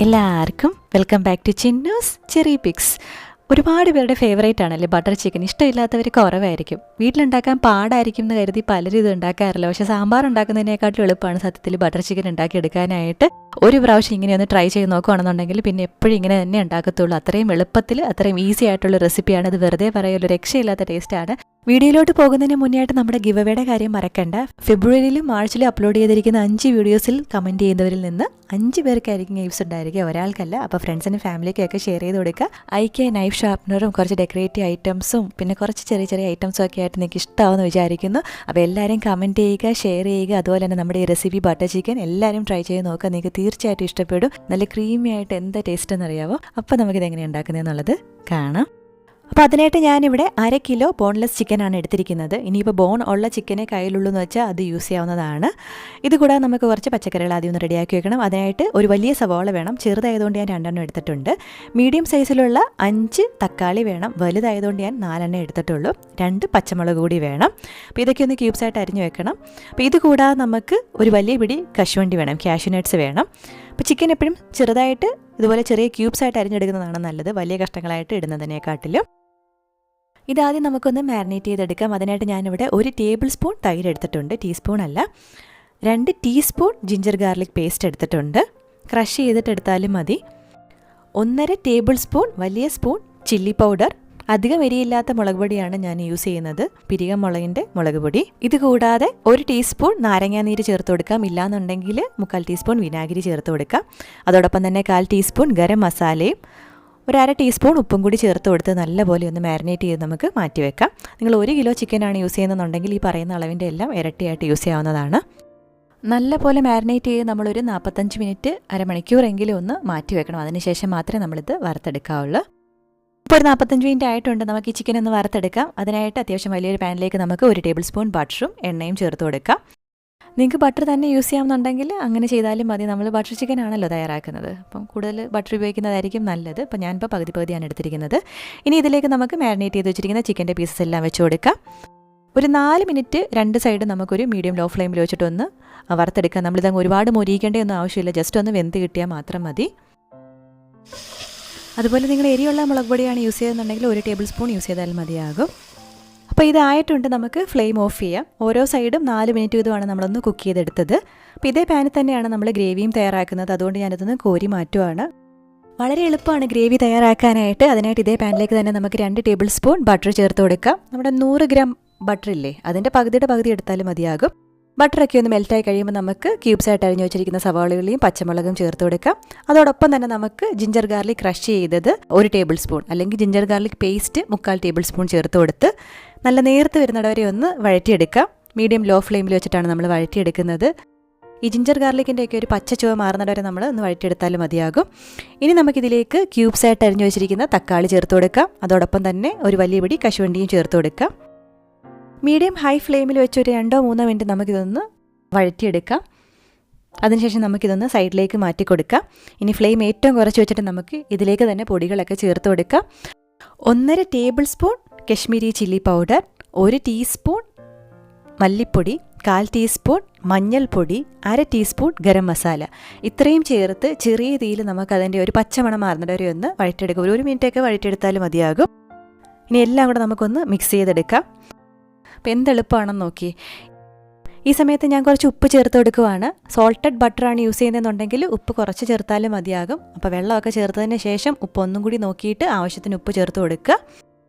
എല്ലാവർക്കും welcome back to Chinnoos ചെറിപിക്സ്. ഒരുപാട് പേരുടെ ഫേവറേറ്റ് ആണല്ലേ ബട്ടർ ചിക്കൻ. ഇഷ്ടമില്ലാത്തവർ കുറവായിരിക്കും. വീട്ടിലുണ്ടാക്കാൻ പാടായിരിക്കും എന്ന് കരുതി പലരും ഇത് ഉണ്ടാക്കാറില്ല. പക്ഷേ സാമ്പാർ ഉണ്ടാക്കുന്നതിനേക്കാട്ടും എളുപ്പമാണ് സത്യത്തിൽ ബട്ടർ ചിക്കൻ ഉണ്ടാക്കിയെടുക്കാനായിട്ട്. ഒരു പ്രാവശ്യം ഇങ്ങനെ ഒന്ന് ട്രൈ ചെയ്ത് നോക്കുകയാണെന്നുണ്ടെങ്കിൽ പിന്നെ എപ്പോഴും ഇങ്ങനെ തന്നെ ഉണ്ടാക്കത്തുള്ളൂ. അത്രയും എളുപ്പത്തിൽ അത്രയും ഈസി ആയിട്ടുള്ള റെസിപ്പിയാണ്. ഇത് വെറുതെ പറയുള്ളൂ, രക്ഷയില്ലാത്ത ടേസ്റ്റാണ്. വീഡിയോയിലോട്ട് പോകുന്നതിന് മുന്നേയായിട്ട് നമ്മുടെ ഗിവ് അവേയുടെ കാര്യം മറക്കണ്ട. ഫെബ്രുവരിയിലും മാർച്ചിലും അപ്ലോഡ് ചെയ്തിരിക്കുന്ന 5 വീഡിയോസിൽ കമൻറ്റ് ചെയ്യുന്നവരിൽ നിന്ന് 5 പേർക്കായിരിക്കും ഗിഫ്റ്റ്സ് ഉണ്ടായിരിക്കുക, ഒരാൾക്കല്ല. അപ്പോൾ ഫ്രണ്ട്സിനും ഫാമിലിക്കൊക്കെ ഷെയർ ചെയ്ത് കൊടുക്കുക. ഐക്യ നൈഫ് ഷാർപ്പനറും കുറച്ച് ഡെക്കറേറ്റീവ് ഐറ്റംസും പിന്നെ കുറച്ച് ചെറിയ ചെറിയ ഐറ്റംസും ഒക്കെ ആയിട്ട് നിങ്ങൾക്ക് ഇഷ്ടമാവുമെന്ന് വിചാരിക്കുന്നു. അപ്പോൾ എല്ലാവരും കമൻറ്റ് ചെയ്യുക, ഷെയർ ചെയ്യുക. അതുപോലെ തന്നെ നമ്മുടെ ഈ റെസിപ്പി ബട്ടർ ചിക്കൻ എല്ലാവരും ട്രൈ ചെയ്ത് നോക്കുക. നിങ്ങൾക്ക് തീർച്ചയായിട്ടും ഇഷ്ടപ്പെടും. നല്ല ക്രീമി ആയിട്ട് എന്താ ടേസ്റ്റ് എന്നറിയാവോ? അപ്പോൾ നമുക്കിത് എങ്ങനെയാണ് ഉണ്ടാക്കുന്നതെന്നുള്ളത് കാണാം. അപ്പോൾ അതിനായിട്ട് ഞാനിവിടെ 1/2 കിലോ ബോൺലെസ് ചിക്കനാണ് എടുത്തിരിക്കുന്നത്. ഇനിയിപ്പോൾ ബോൺ ഉള്ള ചിക്കനെ കയ്യിലുള്ളൂ എന്ന് വെച്ചാൽ അത് യൂസ് ചെയ്യാവുന്നതാണ്. ഇത് കൂടാതെ നമുക്ക് കുറച്ച് പച്ചക്കറികൾ ആദ്യം ഒന്ന് റെഡിയാക്കി വെക്കണം. അതിനായിട്ട് ഒരു വലിയ സവാള വേണം. ചെറുതായതുകൊണ്ട് ഞാൻ 2 എണ്ണം എടുത്തിട്ടുണ്ട്. മീഡിയം സൈസിലുള്ള 5 തക്കാളി വേണം. വലുതായതുകൊണ്ട് ഞാൻ 4 എണ്ണം എടുത്തിട്ടുള്ളൂ. 2 പച്ചമുളക് കൂടി വേണം. അപ്പോൾ ഇതൊക്കെ ഒന്ന് ക്യൂബ്സായിട്ട് അരിഞ്ഞു വെക്കണം. അപ്പോൾ ഇത് കൂടാതെ നമുക്ക് ഒരു വലിയ പിടി കശുവണ്ടി വേണം, കാഷ്യൂ നട്ട്സ് വേണം. അപ്പോൾ ചിക്കൻ എപ്പോഴും ചെറുതായിട്ട് ഇതുപോലെ ചെറിയ ക്യൂബ്സായിട്ട് അരിഞ്ഞെടുക്കുന്നതാണ് നല്ലത്, വലിയ കഷ്ണങ്ങളായിട്ട് ഇടുന്നതിനേക്കാട്ടിലും. ഇതാദ്യം നമുക്കൊന്ന് മാരിനേറ്റ് ചെയ്തെടുക്കാം. അതിനായിട്ട് ഞാനിവിടെ 1 ടേബിൾ സ്പൂൺ തൈര് എടുത്തിട്ടുണ്ട്, ടീസ്പൂൺ അല്ല. 2 ടീസ്പൂൺ ജിഞ്ചർ ഗാർലിക് പേസ്റ്റ് എടുത്തിട്ടുണ്ട്, ക്രഷ് ചെയ്തിട്ട് എടുത്താലും മതി. 1.5 ടേബിൾ സ്പൂൺ വലിയ സ്പൂൺ ചില്ലി പൗഡർ. അധികം എരിയില്ലാത്ത മുളക് പൊടിയാണ് ഞാൻ യൂസ് ചെയ്യുന്നത്, പിരികം മുളകിൻ്റെ മുളക് പൊടി. ഇത് കൂടാതെ 1 ടീസ്പൂൺ നാരങ്ങാനീര് ചേർത്ത് കൊടുക്കാം. ഇല്ലാന്നുണ്ടെങ്കിൽ 1/4 ടീസ്പൂൺ വിനാഗിരി ചേർത്ത് കൊടുക്കാം. അതോടൊപ്പം തന്നെ 1/4 ടീസ്പൂൺ ഗരം മസാലയും 1/2 ടീസ്പൂൺ ഉപ്പും കൂടി ചേർത്ത് കൊടുത്ത് നല്ലപോലെ ഒന്ന് മാരിനേറ്റ് ചെയ്ത് നമുക്ക് മാറ്റി വെക്കാം. നിങ്ങൾ 1 കിലോ ചിക്കനാണ് യൂസ് ചെയ്യുന്നതെന്നുണ്ടെങ്കിൽ ഈ പറയുന്ന അളവിൻ്റെ എല്ലാം ഇരട്ടിയായിട്ട് യൂസ് ചെയ്യാവുന്നതാണ്. നല്ലപോലെ മാരിനേറ്റ് ചെയ്ത് നമ്മളൊരു 45 മിനിറ്റ് അരമണിക്കൂറെങ്കിലും ഒന്ന് മാറ്റി വെക്കണം. അതിനുശേഷം മാത്രമേ നമ്മളിത് വറുത്തെടുക്കാവുള്ളൂ. ഇപ്പോൾ ഒരു 45 മിനിറ്റ് ആയിട്ടുണ്ട്. നമുക്ക് ഈ ചിക്കൻ ഒന്ന് വറുത്തെടുക്കാം. അതിനായിട്ട് അത്യാവശ്യം വലിയൊരു പാനിലേക്ക് നമുക്ക് 1 ടേബിൾ സ്പൂൺ ബട്ടറും എണ്ണയും ചേർത്ത് കൊടുക്കാം. നിങ്ങൾക്ക് ബട്ടർ തന്നെ യൂസ് ചെയ്യാമെന്നുണ്ടെങ്കിൽ അങ്ങനെ ചെയ്താലും മതി. നമ്മൾ ബട്ടർ ചിക്കൻ ആണല്ലോ തയ്യാറാക്കുന്നത്, അപ്പം കൂടുതൽ ബട്ടർ ഉപയോഗിക്കുന്നതായിരിക്കും നല്ലത്. അപ്പോൾ ഞാനിപ്പോൾ പകുതിയാണ് എടുത്തിരിക്കുന്നത്. ഇനി ഇതിലേക്ക് നമുക്ക് മാരിനേറ്റ് ചെയ്ത് വെച്ചിരിക്കുന്ന ചിക്കൻ്റെ പീസസ് എല്ലാം വെച്ച് കൊടുക്കാം. ഒരു 4 മിനിറ്റ് 2 സൈഡ് നമുക്കൊരു മീഡിയം ലോ ഫ്ലെയിമിൽ വെച്ചിട്ടൊന്ന് വറുത്തെടുക്കാം. നമ്മളിതങ്ങ് ഒരുപാട് മൊരിയിക്കേണ്ടതൊന്നും ആവശ്യമില്ല, ജസ്റ്റ് ഒന്ന് വെന്ത് കിട്ടിയാൽ മാത്രം മതി. അതുപോലെ നിങ്ങൾ എരിയുള്ള മുളക് പൊടിയാണ് യൂസ് ചെയ്യുന്നുണ്ടെങ്കിൽ 1 ടേബിൾ സ്പൂൺ യൂസ് ചെയ്താൽ മതിയാകും. അപ്പോൾ ഇതായിട്ടുണ്ട്, നമുക്ക് ഫ്ലെയിം ഓഫ് ചെയ്യാം. ഓരോ സൈഡും 4 മിനിറ്റ് വീതമാണ് നമ്മളൊന്ന് കുക്ക് ചെയ്തെടുത്തത്. അപ്പോൾ ഇതേ പാനിൽ തന്നെയാണ് നമ്മൾ ഗ്രേവിയും തയ്യാറാക്കുന്നത്. അതുകൊണ്ട് ഞാനിതൊന്ന് കോരി മാറ്റുവാണ്. വളരെ എളുപ്പമാണ് ഗ്രേവി തയ്യാറാക്കാനായിട്ട്. അതിനായിട്ട് ഇതേ പാനിലേക്ക് തന്നെ നമുക്ക് 2 ടേബിൾ സ്പൂൺ ബട്ടർ ചേർത്ത് കൊടുക്കാം. നമ്മുടെ 100 ഗ്രാം ബട്ടർ ഇല്ലേ, അതിൻ്റെ പകുതിയുടെ പകുതി എടുത്താലും മതിയാകും. ബട്ടറൊക്കെ ഒന്ന് മെൽറ്റായി കഴിയുമ്പോൾ നമുക്ക് ക്യൂബ്സായിട്ട് അരിഞ്ഞു വെച്ചിരിക്കുന്ന സവാളയും പച്ചമുളകും ചേർത്ത് കൊടുക്കാം. അതോടൊപ്പം തന്നെ നമുക്ക് ജിഞ്ചർ ഗാർലിക് ക്രഷ് ചെയ്തത് 1 ടേബിൾ സ്പൂൺ അല്ലെങ്കിൽ ginger garlic paste 1/4 table spoon ചേർത്ത് കൊടുത്ത് നല്ല നേർത്ത് വരുന്നിടവരെ ഒന്ന് വഴറ്റിയെടുക്കാം. മീഡിയം ലോ ഫ്ലെയിമിൽ വെച്ചിട്ടാണ് നമ്മൾ വഴറ്റിയെടുക്കുന്നത്. ഈ ജിഞ്ചർ ഗാർലിക്കിൻ്റെയൊക്കെ ഒരു പച്ച ചുവ മാറുന്നിടവരെ നമ്മൾ ഒന്ന് വഴറ്റിയെടുത്താലും മതിയാകും. ഇനി നമുക്കിതിലേക്ക് ക്യൂബ്സായിട്ട് അരിഞ്ഞു വെച്ചിരിക്കുന്ന തക്കാളി ചേർത്ത് കൊടുക്കാം. അതോടൊപ്പം തന്നെ ഒരു വലിയ പിടി കശുവണ്ടിയും ചേർത്ത് കൊടുക്കാം. മീഡിയം ഹൈ ഫ്ലെയിമിൽ വെച്ച് ഒരു 2-3 മിനിറ്റ് നമുക്കിതൊന്ന് വഴറ്റിയെടുക്കാം. അതിനുശേഷം നമുക്കിതൊന്ന് സൈഡിലേക്ക് മാറ്റി കൊടുക്കാം. ഇനി ഫ്ലെയിം ഏറ്റവും കുറച്ച് വെച്ചിട്ട് നമുക്ക് ഇതിലേക്ക് തന്നെ പൊടികളൊക്കെ ചേർത്ത് കൊടുക്കാം. 1.5 table spoon Kashmiri chilli powder, 1 teaspoon മല്ലിപ്പൊടി, 1/4 ടീസ്പൂൺ മഞ്ഞൾപ്പൊടി, 1/2 ടീസ്പൂൺ ഗരം മസാല. ഇത്രയും ചേർത്ത് ചെറിയ തീയിൽ നമുക്കതിൻ്റെ ഒരു പച്ചമണം മാറുന്നവരെ ഒന്ന് വഴറ്റിയെടുക്കാം. 1 മിനിറ്റൊക്കെ വഴറ്റിയെടുത്താലും മതിയാകും. ഇനി എല്ലാം കൂടെ നമുക്കൊന്ന് മിക്സ് ചെയ്തെടുക്കാം. അപ്പോൾ എന്തെളുപ്പമാണെന്ന് നോക്കി. ഈ സമയത്ത് ഞാൻ കുറച്ച് ഉപ്പ് ചേർത്ത് കൊടുക്കുവാണ്. സോൾട്ടഡ് ബട്ടറാണ് യൂസ് ചെയ്യുന്നതെന്നുണ്ടെങ്കിൽ ഉപ്പ് കുറച്ച് ചേർത്താലും മതിയാകും. അപ്പോൾ വെള്ളമൊക്കെ ചേർത്തതിന് ശേഷം ഉപ്പ് ഒന്നും കൂടി നോക്കിയിട്ട് ആവശ്യത്തിന് ഉപ്പ് ചേർത്ത് കൊടുക്കുക.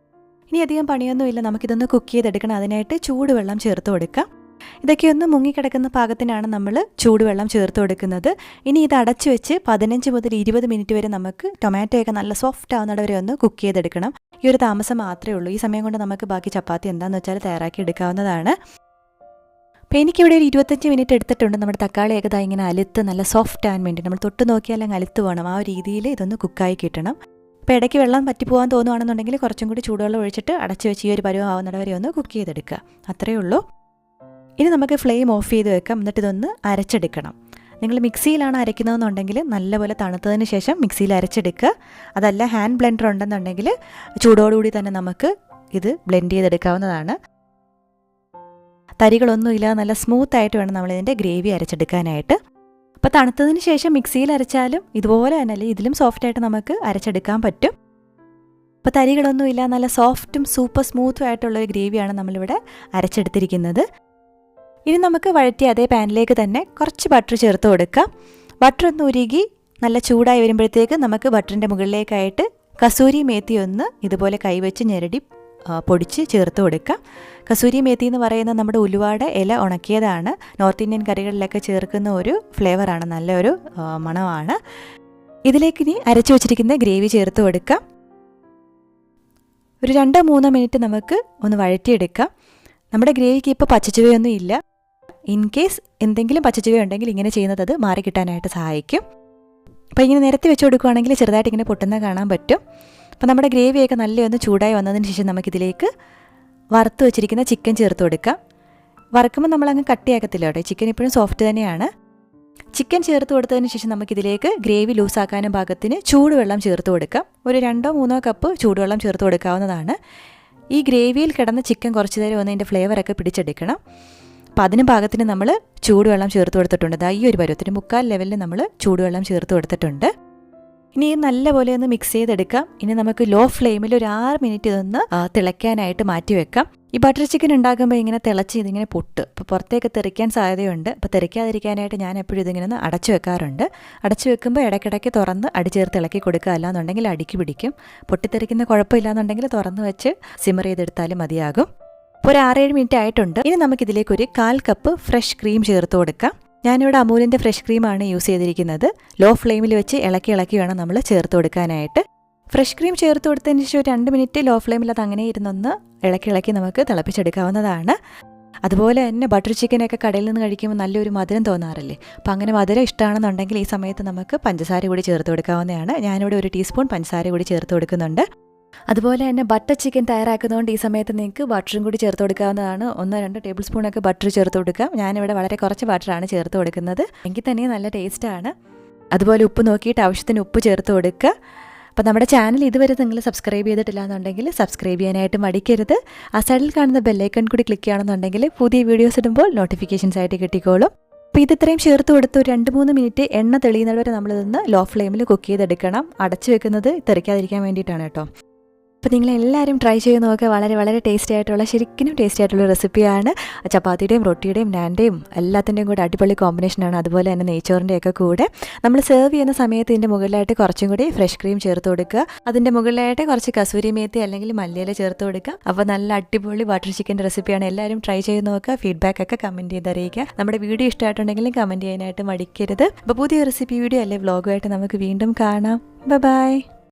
ഇനി അധികം പണിയൊന്നുമില്ല, നമുക്കിതൊന്ന് കുക്ക് ചെയ്തെടുക്കണം. അതിനായിട്ട് ചൂടുവെള്ളം ചേർത്ത് കൊടുക്കാം. ഇതൊക്കെ ഒന്ന് മുങ്ങിക്കിടക്കുന്ന പാകത്തിനാണ് നമ്മൾ ചൂടുവെള്ളം ചേർത്ത് കൊടുക്കുന്നത്. ഇനി ഇത് അടച്ചു വെച്ച് 15 മുതൽ 20 മിനിറ്റ് വരെ നമുക്ക് ടൊമാറ്റോയൊക്കെ നല്ല സോഫ്റ്റ് ആവുന്നവരെ ഒന്ന് കുക്ക് ചെയ്തെടുക്കണം. ഈ ഒരു താമസം മാത്രമേ ഉള്ളൂ. ഈ സമയം കൊണ്ട് നമുക്ക് ബാക്കി ചപ്പാത്തി എന്താണെന്ന് വെച്ചാൽ തയ്യാറാക്കി എടുക്കാവുന്നതാണ്. അപ്പോൾ എനിക്കിവിടെ ഒരു 25 മിനിറ്റ് എടുത്തിട്ടുണ്ട്. നമ്മുടെ തക്കാളിയൊക്കെ ഇതാ ഇങ്ങനെ അലുത്ത് നല്ല സോഫ്റ്റ് ആകാൻ വേണ്ടി നമ്മൾ തൊട്ട് നോക്കിയാൽ അങ്ങ് അലുത്ത് വേണം. ആ ഒരു രീതിയിൽ ഇതൊന്ന് കുക്കായി കിട്ടണം. അപ്പോൾ ഇടയ്ക്ക് വെള്ളം പറ്റിപ്പോകാൻ തോന്നുവാണെന്നുണ്ടെങ്കിൽ കുറച്ചും കൂടി ചൂടുവെള്ളം ഒഴിച്ചിട്ട് അടച്ചു വെച്ച് ഈ ഒരു പരുവം ആവുന്നവരെ ഒന്ന് കുക്ക് ചെയ്തെടുക്കുക. അത്രയേ ഉള്ളൂ. ഇനി നമുക്ക് ഫ്ലെയിം ഓഫ് ചെയ്ത് വെക്കാം. എന്നിട്ട് ഇതൊന്ന് അരച്ചെടുക്കണം. നിങ്ങൾ മിക്സിയിലാണ് അരയ്ക്കുന്നതെന്നുണ്ടെങ്കിൽ നല്ലപോലെ തണുത്തതിന് ശേഷം മിക്സിയിൽ അരച്ചെടുക്കുക. അതല്ല ഹാൻഡ് ബ്ലെൻഡർ ഉണ്ടെന്നുണ്ടെങ്കിൽ ചൂടോടുകൂടി തന്നെ നമുക്ക് ഇത് ബ്ലെൻഡ് ചെയ്തെടുക്കാവുന്നതാണ്. തരികളൊന്നുമില്ലാതെ നല്ല സ്മൂത്തായിട്ട് വേണം നമ്മളിതിൻ്റെ ഗ്രേവി അരച്ചെടുക്കാനായിട്ട്. അപ്പോൾ തണുത്തതിന് ശേഷം മിക്സിയിൽ അരച്ചാലും ഇതുപോലെ തന്നെ അല്ലേ ഇതിലും സോഫ്റ്റായിട്ട് നമുക്ക് അരച്ചെടുക്കാൻ പറ്റും. അപ്പോൾ തരികളൊന്നുമില്ല നല്ല സോഫ്റ്റും സൂപ്പർ സ്മൂത്തും ആയിട്ടുള്ളൊരു ഗ്രേവിയാണ് നമ്മളിവിടെ അരച്ചെടുത്തിരിക്കുന്നത്. ഇനി നമുക്ക് വഴറ്റി അതേ പാനിലേക്ക് തന്നെ കുറച്ച് ബട്ടർ ചേർത്ത് കൊടുക്കാം. ബട്ടർ ഒന്ന് ഉരുകി നല്ല ചൂടായി വരുമ്പോഴത്തേക്ക് നമുക്ക് ബട്ടറിൻ്റെ മുകളിലേക്കായിട്ട് കസൂരി മേത്തി ഒന്ന് ഇതുപോലെ കൈവച്ച് ഞെരടി പൊടിച്ച് ചേർത്ത് കൊടുക്കാം. കസൂരി മേത്തി എന്ന് പറയുന്നത് നമ്മുടെ ഉലുവയുടെ ഇല ഉണക്കിയതാണ്. നോർത്ത് ഇന്ത്യൻ കറികളിലൊക്കെ ചേർക്കുന്ന ഒരു ഫ്ലേവറാണ്, നല്ലൊരു മണമാണ്. ഇതിലേക്ക് ഇനി അരച്ചു വച്ചിരിക്കുന്ന ഗ്രേവി ചേർത്ത് കൊടുക്കാം. ഒരു 2-3 മിനിറ്റ് നമുക്ക് ഒന്ന് വഴറ്റിയെടുക്കാം. നമ്മുടെ ഗ്രേവിക്ക് ഇപ്പോൾ പച്ചച്ചുവയൊന്നും ഇല്ല. ഇൻ കേസ് എന്തെങ്കിലും പച്ചച്ചുവ ഉണ്ടെങ്കിൽ ഇങ്ങനെ ചെയ്യുന്നത് അത് മാറി കിട്ടാനായിട്ട് സഹായിക്കും. അപ്പോൾ ഇങ്ങനെ നിരത്തി വെച്ച് കൊടുക്കുകയാണെങ്കിൽ ചെറുതായിട്ട് ഇങ്ങനെ പൊട്ടുന്ന കാണാൻ പറ്റും. അപ്പോൾ നമ്മുടെ ഗ്രേവിയൊക്കെ നല്ലൊന്ന് ചൂടായി വന്നതിന് ശേഷം നമുക്കിതിലേക്ക് വറുത്ത് വെച്ചിരിക്കുന്ന ചിക്കൻ ചേർത്ത് കൊടുക്കാം. വറുക്കുമ്പോൾ നമ്മളങ്ങ് കട്ടിയാക്കത്തില്ല കേട്ടോ, ചിക്കൻ ഇപ്പോഴും സോഫ്റ്റ് തന്നെയാണ്. ചിക്കൻ ചേർത്ത് കൊടുത്തതിന് ശേഷം നമുക്കിതിലേക്ക് ഗ്രേവി ലൂസാക്കാനും പാകത്തിന് ചൂടുവെള്ളം ചേർത്ത് കൊടുക്കാം. ഒരു 2-3 കപ്പ് ചൂടുവെള്ളം ചേർത്ത് കൊടുക്കാവുന്നതാണ്. ഈ ഗ്രേവിയിൽ കിടന്ന ചിക്കൻ കുറച്ച് നേരം ഒന്ന് അതിൻ്റെ ഫ്ലേവറൊക്കെ പിടിച്ചെടുക്കണം. അപ്പോൾ അതിന് പാകത്തിന് നമ്മൾ ചൂടുവെള്ളം ചേർത്ത് കൊടുത്തിട്ടുണ്ട്. ഈ ഒരു പരുവത്തിന് 3/4 ലെവലിൽ നമ്മൾ ചൂടുവെള്ളം ചേർത്ത് കൊടുത്തിട്ടുണ്ട്. ഇനി നല്ലപോലെ ഒന്ന് മിക്സ് ചെയ്തെടുക്കാം. ഇനി നമുക്ക് ലോ ഫ്ലെയിമിൽ ഒരു 6 മിനിറ്റ് ഇതൊന്ന് തിളയ്ക്കാനായിട്ട് മാറ്റി വെക്കാം. ഈ ബട്ടർ ചിക്കൻ ഉണ്ടാക്കുമ്പോൾ ഇങ്ങനെ തിളച്ച് ഇതിങ്ങനെ പൊട്ട്, അപ്പോൾ പുറത്തേക്ക് തെറിക്കാൻ സാധ്യതയുണ്ട്. അപ്പോൾ തെറിക്കാതിരിക്കാനായിട്ട് ഞാൻ എപ്പോഴും ഇതിങ്ങനെ ഒന്ന് അടച്ചു വെക്കാറുണ്ട്. അടച്ചു വെക്കുമ്പോൾ ഇടയ്ക്കിടയ്ക്ക് തുറന്ന് അടിചേർത്ത് ഇളക്കി കൊടുക്കുക, അല്ലാന്നുണ്ടെങ്കിൽ അടിക്ക് പിടിക്കും. പൊട്ടിത്തെറിക്കുന്ന കുഴപ്പമില്ലാന്നുണ്ടെങ്കിൽ തുറന്ന് വെച്ച് സിമർ ചെയ്തെടുത്താലും മതിയാകും. ഇപ്പോൾ ഒരു 6-7 മിനിറ്റ് ആയിട്ടുണ്ട്. ഇനി നമുക്കിതിലേക്ക് ഒരു 1/4 കപ്പ് ഫ്രഷ് ക്രീം ചേർത്ത് കൊടുക്കാം. ഞാനിവിടെ അമൂലിൻ്റെ ഫ്രഷ് ക്രീമാണ് യൂസ് ചെയ്തിരിക്കുന്നത്. ലോ ഫ്ലെയിമിൽ വെച്ച് ഇളക്കി വേണം നമ്മൾ ചേർത്ത് കൊടുക്കാനായിട്ട്. ഫ്രഷ് ക്രീം ചേർത്ത് കൊടുത്തതിന് ശേഷം ഒരു 2 മിനിറ്റ് ലോ ഫ്ലെയിമിൽ അത് അങ്ങനെ ഇരുന്നൊന്ന് ഇളക്കി നമുക്ക് തിളപ്പിച്ചെടുക്കാവുന്നതാണ്. അതുപോലെ തന്നെ ബട്ടർ ചിക്കനൊക്കെ കടയിൽ നിന്ന് കഴിക്കുമ്പോൾ നല്ലൊരു മധുരം തോന്നാറില്ലേ? അപ്പോൾ അങ്ങനെ മധുരം ഇഷ്ടമാണെന്നുണ്ടെങ്കിൽ ഈ സമയത്ത് നമുക്ക് പഞ്ചസാര കൂടി ചേർത്ത് കൊടുക്കാവുന്നതാണ്. ഞാനിവിടെ 1 ടീസ്പൂൺ പഞ്ചസാര കൂടി ചേർത്ത് കൊടുക്കുന്നുണ്ട്. അതുപോലെ തന്നെ ബട്ടർ ചിക്കൻ തയ്യാറാക്കുന്നതുകൊണ്ട് ഈ സമയത്ത് നിങ്ങൾക്ക് ബട്ടറും കൂടി ചേർത്ത് കൊടുക്കാവുന്നതാണ്. 1-2 ടേബിൾ സ്പൂണൊക്കെ ബട്ടർ ചേർത്ത് കൊടുക്കാം. ഞാനിവിടെ വളരെ കുറച്ച് ബട്ടറാണ് ചേർത്ത് കൊടുക്കുന്നത്. എങ്കിൽ തന്നെ നല്ല ടേസ്റ്റാണ്. അതുപോലെ ഉപ്പ് നോക്കിയിട്ട് ആവശ്യത്തിന് ഉപ്പ് ചേർത്ത് കൊടുക്കുക. അപ്പോൾ നമ്മുടെ ചാനൽ ഇതുവരെ നിങ്ങൾ സബ്സ്ക്രൈബ് ചെയ്തിട്ടില്ല എന്നുണ്ടെങ്കിൽ സബ്സ്ക്രൈബ് ചെയ്യാനായിട്ട് മടിക്കരുത്. ആ സൈഡിൽ കാണുന്ന ബെല്ലൈക്കൺ കൂടി ക്ലിക്ക് ചെയ്യണമെന്നുണ്ടെങ്കിൽ പുതിയ വീഡിയോസ് ഇടുമ്പോൾ നോട്ടിഫിക്കേഷൻസ് ആയിട്ട് കിട്ടിക്കോളും. അപ്പോൾ ഇത് ഇത്രയും ചേർത്ത് കൊടുത്ത് ഒരു 2-3 മിനിറ്റ് എണ്ണ തെളിയുന്നവരെ നമ്മളിതൊന്ന് ലോ ഫ്ലെയിമിൽ കുക്ക് ചെയ്തെടുക്കണം. അടച്ചു വെക്കുന്നത് തെറിക്കാതിരിക്കാൻ വേണ്ടിയിട്ടാണ് കേട്ടോ. അപ്പോൾ നിങ്ങളെല്ലാവരും ട്രൈ ചെയ്ത് നോക്കുക. വളരെ വളരെ ടേസ്റ്റി ആയിട്ടുള്ള, ശരിക്കും ടേസ്റ്റി ആയിട്ടുള്ള റെസിപ്പിയാണ്. ചപ്പാത്തിയുടെയും റൊട്ടിയുടെയും നാൻ്റെയും എല്ലാത്തിൻ്റെയും കൂടെ അടിപൊളി കോമ്പിനേഷനാണ്. അതുപോലെ തന്നെ നെയ്ച്ചോറിൻ്റെയൊക്കെ കൂടെ നമ്മൾ സെർവ് ചെയ്യുന്ന സമയത്ത് ഇതിൻ്റെ മുകളിലായിട്ട് കുറച്ചും കൂടി ഫ്രഷ് ക്രീം ചേർത്ത് കൊടുക്കുക. അതിൻ്റെ മുകളിലായിട്ട് കുറച്ച് കസൂരി മേത്തി അല്ലെങ്കിൽ മല്ലിയില ചേർത്ത് കൊടുക്കുക. അപ്പോൾ നല്ല അടിപൊളി ബട്ടർ ചിക്കൻ്റെ റെസിപ്പിയാണ്. എല്ലാവരും ട്രൈ ചെയ്ത് നോക്കുക. ഫീഡ്ബാക്കൊക്കെ കമൻറ്റ് ചെയ്തറിയിക്കുക. നമ്മുടെ വീഡിയോ ഇഷ്ടമായിട്ടുണ്ടെങ്കിലും കമൻറ്റ് ചെയ്യാനായിട്ട് മടിക്കരുത്. അപ്പോൾ പുതിയ റെസിപ്പി വീഡിയോ അല്ലെ വ്ളോഗുമായിട്ട് നമുക്ക് വീണ്ടും കാണാം. ബൈ.